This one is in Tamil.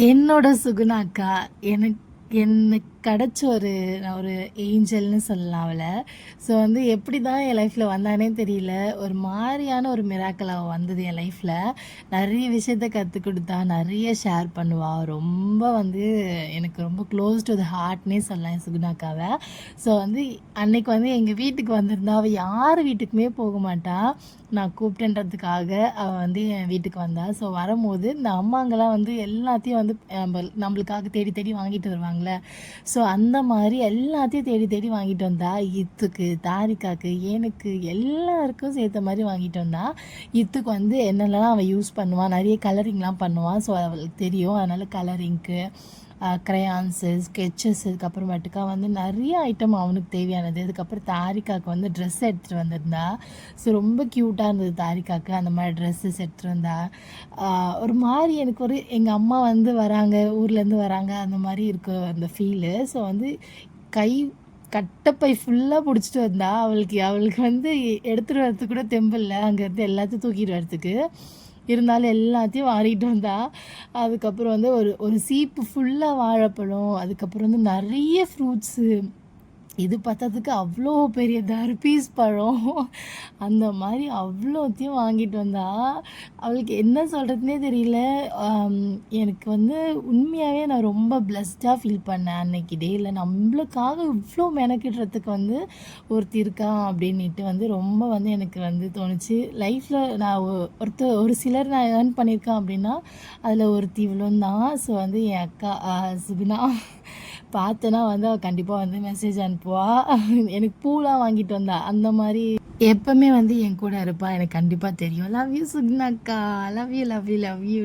என்னோட சுகுணா அக்கா எனக்கு எனக்கு கிடச்ச ஒரு ஏஞ்சல்னு சொல்லலாம் அவளை. ஸோ வந்து எப்படி தான் என் லைஃப்பில் வந்தானே தெரியல. ஒரு மாதிரியான ஒரு மிராக்கிள் அவள் வந்தது என் லைஃப்பில். நிறைய விஷயத்த கற்றுக் கொடுத்தா, நிறைய ஷேர் பண்ணுவாள். ரொம்ப வந்து எனக்கு ரொம்ப க்ளோஸ் டு த ஹார்ட்னே சொல்லலாம் என் சுகுணா அக்காவை. ஸோ வந்து அன்னைக்கு வந்து எங்கள் வீட்டுக்கு வந்திருந்தா. அவள் யார் வீட்டுக்குமே போக மாட்டாள். நான் கூப்பிட்டேன்றதுக்காக அவள் வந்து என் வீட்டுக்கு வந்தாள். ஸோ வரும்போது இந்த அம்மாங்கெல்லாம் வந்து எல்லாத்தையும் வந்து நம்மளுக்காக தேடி தேடி வாங்கிட்டு வருவாங்கள்ல. ஸோ அந்த மாதிரி எல்லாத்தையும் தேடி தேடி வாங்கிட்டு வந்தா. இத்துக்கு, தாரிக்காக்கு, ஏனுக்கு எல்லாருக்கும் சேர்த்த மாதிரி வாங்கிட்டு வந்தா. இத்துக்கு வந்து என்னென்னலாம் அவள் யூஸ் பண்ணுவாள், நிறைய கலரிங்லாம் பண்ணுவாள். ஸோ அவளுக்கு தெரியும். அதனால் கலரிங்க்கு க்ரையான்ஸு, ஸ்கெட்சஸ், இதுக்கப்புறமேட்டுக்கா வந்து நிறைய ஐட்டம் அவனுக்கு தேவையானது. அதுக்கப்புறம் தாரிக்காவுக்கு வந்து ட்ரெஸ் எடுத்துகிட்டு வந்திருந்தா. ஸோ ரொம்ப க்யூட்டாக இருந்தது தாரிக்காவுக்கு. அந்த மாதிரி ட்ரெஸ்ஸஸ் எடுத்துகிட்டு வந்தா. ஒரு மாதிரி எனக்கு எங்கள் அம்மா வந்து வராங்க, ஊர்லேருந்து வராங்க, அந்த மாதிரி இருக்கும் அந்த ஃபீலு. ஸோ வந்து கை கட்டப்பை ஃபுல்லாக பிடிச்சிட்டு வந்தா. அவளுக்கு வந்து எடுத்துகிட்டு வரத்துக்கு கூட தெம்பில்ல, அங்கேருந்து எல்லாத்தையும் தூக்கிட்டு வரத்துக்கு. இருந்தாலும் எல்லாத்தையும் வாரிட்டு வந்தா. அதுக்கப்புறம் வந்து ஒரு ஒரு சீப்பு ஃபுல்லாக வாழைப்பழம், அதுக்கப்புறம் வந்து நிறைய ஃப்ரூட்ஸு, இது பத்தாததுக்கு அவ்வளோ பெரிய தர்பீஸ் பழம், அந்த மாதிரி அவ்வளோத்தையும் வாங்கிட்டு வந்தா. அவளுக்கு என்ன சொல்கிறதுனே தெரியல. எனக்கு வந்து உண்மையாகவே நான் ரொம்ப பிளெஸ்டாக ஃபீல் பண்ணேன் அன்னைக்கு டேயில். நம்மளுக்காக இவ்வளோ மெனக்கிடுறதுக்கு வந்து ஒருத்தி இருக்கா அப்படின்ட்டு வந்து ரொம்ப வந்து எனக்கு வந்து தோணுச்சு. லைஃப்பில் நான் ஒரு சிலர் நான் ஏர்ன் பண்ணியிருக்கேன் அப்படின்னா அதில் ஒருத்தி இவ்வளோன்னு தான். ஸோ வந்து என் அக்கா சுகுணா பார்த்தேன்னா வந்து அவள் கண்டிப்பாக வந்து மெசேஜ் அனுப்புவாள். எனக்கு பூலாம் வாங்கிட்டு வந்தா. அந்த மாதிரி எப்பவுமே வந்து என் கூட இருப்பாள். எனக்கு கண்டிப்பாக தெரியும். லவ் யூ சுகுணா அக்கா. Love you love you love you.